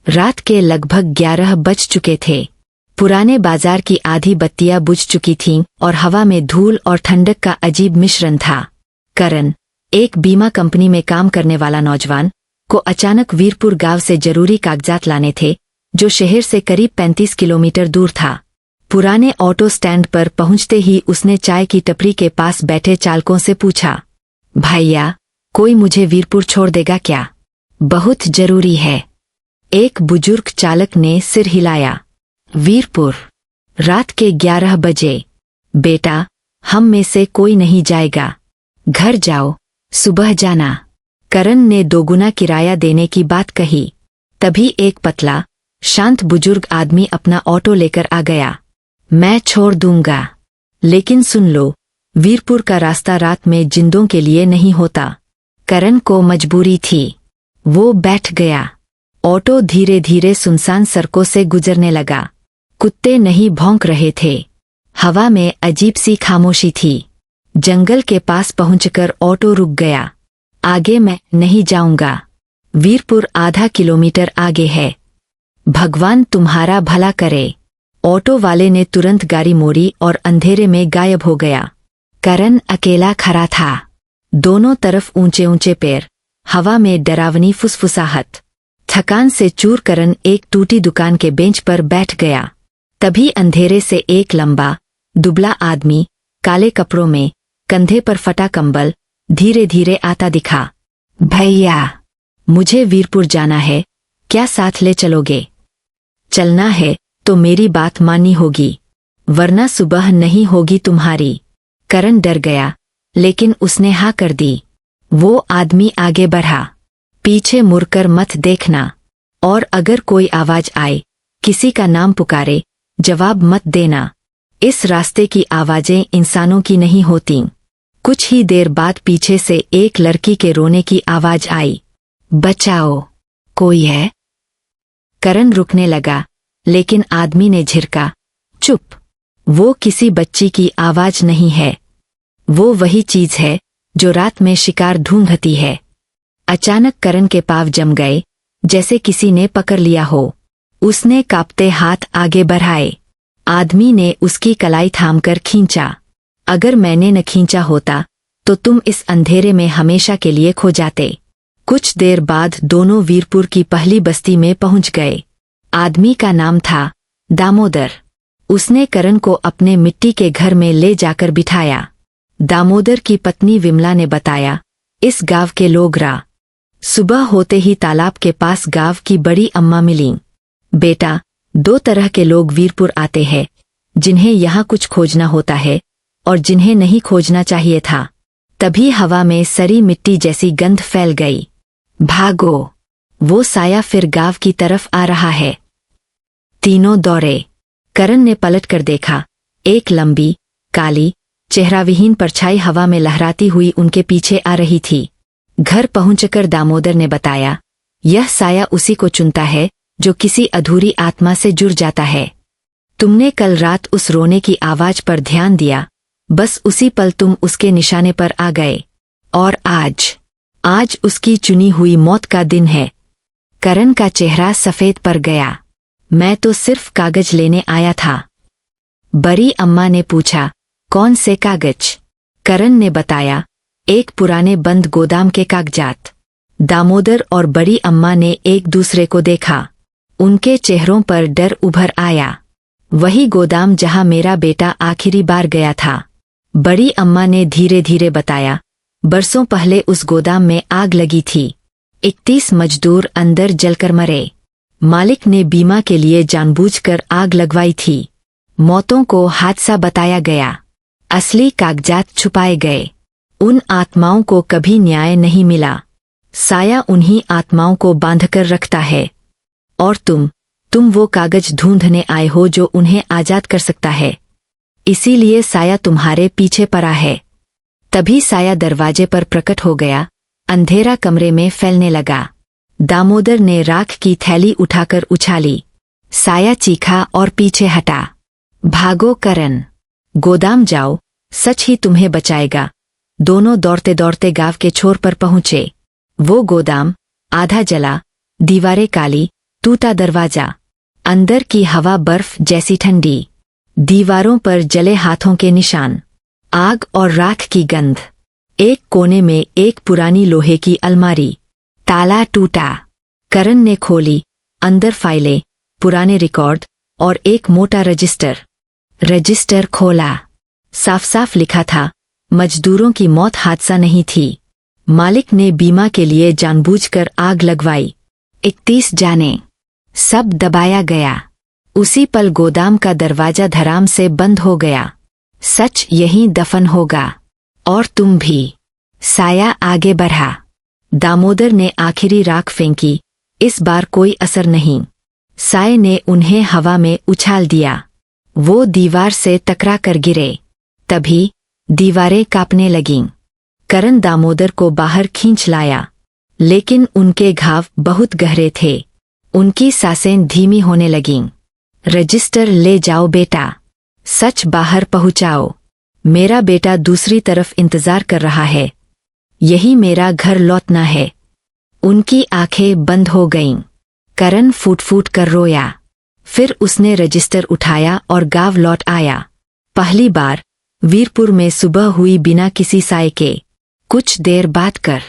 रात के लगभग 11 बज चुके थे। पुराने बाजार की आधी बत्तियां बुझ चुकी थीं और हवा में धूल और ठंडक का अजीब मिश्रण था। करण, एक बीमा कंपनी में काम करने वाला नौजवान, को अचानक वीरपुर गांव से जरूरी कागजात लाने थे, जो शहर से करीब 35 किलोमीटर दूर था। पुराने ऑटो स्टैंड पर पहुंचते ही उसने चाय की टपरी के पास बैठे चालकों से पूछा, भैया, कोई मुझे वीरपुर छोड़ देगा क्या? बहुत जरूरी है। एक बुजुर्ग चालक ने सिर हिलाया। वीरपुर, रात के 11 बजे। बेटा, हम में से कोई नहीं जाएगा। घर जाओ, सुबह जाना। करण ने दोगुना किराया देने की बात कही। तभी एक पतला, शांत बुजुर्ग आदमी अपना ऑटो लेकर आ गया। मैं छोड़ दूंगा, लेकिन सुन लो, वीरपुर का रास्ता रात में जिंदों के लिए नहीं होता। करण को मजबूरी थी। वो बैठ गया। ऑटो धीरे धीरे सुनसान सड़कों से गुजरने लगा। कुत्ते नहीं भौंक रहे थे। हवा में अजीब सी खामोशी थी। जंगल के पास पहुंचकर ऑटो रुक गया। आगे मैं नहीं जाऊंगा। वीरपुर आधा किलोमीटर आगे है। भगवान तुम्हारा भला करे। ऑटो वाले ने तुरंत गाड़ी मोड़ी और अंधेरे में गायब हो गया। करण अकेला खड़ा था। दोनों तरफ ऊंचे ऊंचे पेड़, हवा में डरावनी फुसफुसाहट। थकान से चूर करण एक टूटी दुकान के बेंच पर बैठ गया। तभी अंधेरे से एक लंबा, दुबला आदमी, काले कपड़ों में, कंधे पर फटा कंबल, धीरे धीरे आता दिखा। भैया, मुझे वीरपुर जाना है, क्या साथ ले चलोगे? चलना है तो मेरी बात माननी होगी, वरना सुबह नहीं होगी तुम्हारी। करण डर गया, लेकिन उसने हाँ कर दी। वो आदमी आगे बढ़ा। पीछे मुड़कर मत देखना, और अगर कोई आवाज आए, किसी का नाम पुकारे, जवाब मत देना। इस रास्ते की आवाजें इंसानों की नहीं होतीं। कुछ ही देर बाद पीछे से एक लड़की के रोने की आवाज आई। बचाओ, कोई है? करण रुकने लगा, लेकिन आदमी ने झिड़का, चुप, वो किसी बच्ची की आवाज नहीं है। वो वही चीज है जो रात में शिकार ढूंढती है। अचानक करण के पांव जम गए, जैसे किसी ने पकड़ लिया हो। उसने कांपते हाथ आगे बढ़ाए। आदमी ने उसकी कलाई थामकर खींचा। अगर मैंने न खींचा होता तो तुम इस अंधेरे में हमेशा के लिए खो जाते। कुछ देर बाद दोनों वीरपुर की पहली बस्ती में पहुंच गए। आदमी का नाम था दामोदर। उसने करण को अपने मिट्टी के घर में ले जाकर बिठाया। दामोदर की पत्नी विमला ने बताया, इस गांव के लोग सुबह होते ही तालाब के पास गांव की बड़ी अम्मा मिलीं। बेटा, 2 तरह के लोग वीरपुर आते हैं, जिन्हें यहाँ कुछ खोजना होता है और जिन्हें नहीं खोजना चाहिए था। तभी हवा में सड़ी मिट्टी जैसी गंध फैल गई। भागो, वो साया फिर गांव की तरफ आ रहा है। तीनों दौड़े। करण ने पलट कर देखा। एक लंबी, काली, चेहराविहीन परछाई हवा में लहराती हुई उनके पीछे आ रही थी। घर पहुंचकर दामोदर ने बताया, यह साया उसी को चुनता है जो किसी अधूरी आत्मा से जुड़ जाता है। तुमने कल रात उस रोने की आवाज पर ध्यान दिया, बस उसी पल तुम उसके निशाने पर आ गए। और आज उसकी चुनी हुई मौत का दिन है। करण का चेहरा सफेद पड़ गया। मैं तो सिर्फ कागज लेने आया था। बड़ी अम्मा ने पूछा, कौन से कागज? करण ने बताया, एक पुराने बंद गोदाम के कागजात। दामोदर और बड़ी अम्मा ने एक दूसरे को देखा। उनके चेहरों पर डर उभर आया। वही गोदाम जहां मेरा बेटा आखिरी बार गया था। बड़ी अम्मा ने धीरे धीरे बताया, बरसों पहले उस गोदाम में आग लगी थी। 31 मजदूर अंदर जलकर मरे। मालिक ने बीमा के लिए जानबूझकर आग लगवाई थी। मौतों को हादसा बताया गया। असली कागजात छुपाए गए। उन आत्माओं को कभी न्याय नहीं मिला। साया उन्हीं आत्माओं को बांधकर रखता है। और तुम वो कागज ढूंढने आए हो जो उन्हें आजाद कर सकता है। इसीलिए साया तुम्हारे पीछे पड़ा है। तभी साया दरवाजे पर प्रकट हो गया। अंधेरा कमरे में फैलने लगा। दामोदर ने राख की थैली उठाकर उछाली। साया चीखा और पीछे हटा। भागो करण, गोदाम जाओ, सच ही तुम्हें बचाएगा। दोनों दौड़ते दौड़ते गांव के छोर पर पहुंचे। वो गोदाम आधा जला, दीवारें काली, टूटा दरवाजा, अंदर की हवा बर्फ जैसी ठंडी, दीवारों पर जले हाथों के निशान, आग और राख की गंध। एक कोने में एक पुरानी लोहे की अलमारी, ताला टूटा। करण ने खोली, अंदर फाइलें, पुराने रिकॉर्ड और एक मोटा रजिस्टर। रजिस्टर खोला, साफ साफ लिखा था, मजदूरों की मौत हादसा नहीं थी, मालिक ने बीमा के लिए जानबूझकर आग लगवाई। 31 जाने। सब दबाया गया। उसी पल गोदाम का दरवाजा धड़ाम से बंद हो गया। सच यहीं दफन होगा, और तुम भी। साया आगे बढ़ा। दामोदर ने आखिरी राख फेंकी, इस बार कोई असर नहीं। साये ने उन्हें हवा में उछाल दिया। वो दीवार से टकरा कर गिरे। तभी दीवारें कांपने लगीं। करण दामोदर को बाहर खींच लाया, लेकिन उनके घाव बहुत गहरे थे। उनकी सांसें धीमी होने लगीं। रजिस्टर ले जाओ बेटा, सच बाहर पहुंचाओ। मेरा बेटा दूसरी तरफ इंतजार कर रहा है। यही मेरा घर लौटना है। उनकी आंखें बंद हो गईं। करण फूट फूट कर रोया। फिर उसने रजिस्टर उठाया और गांव लौट आया। पहली बार वीरपुर में सुबह हुई बिना किसी साय के। कुछ देर बाद कर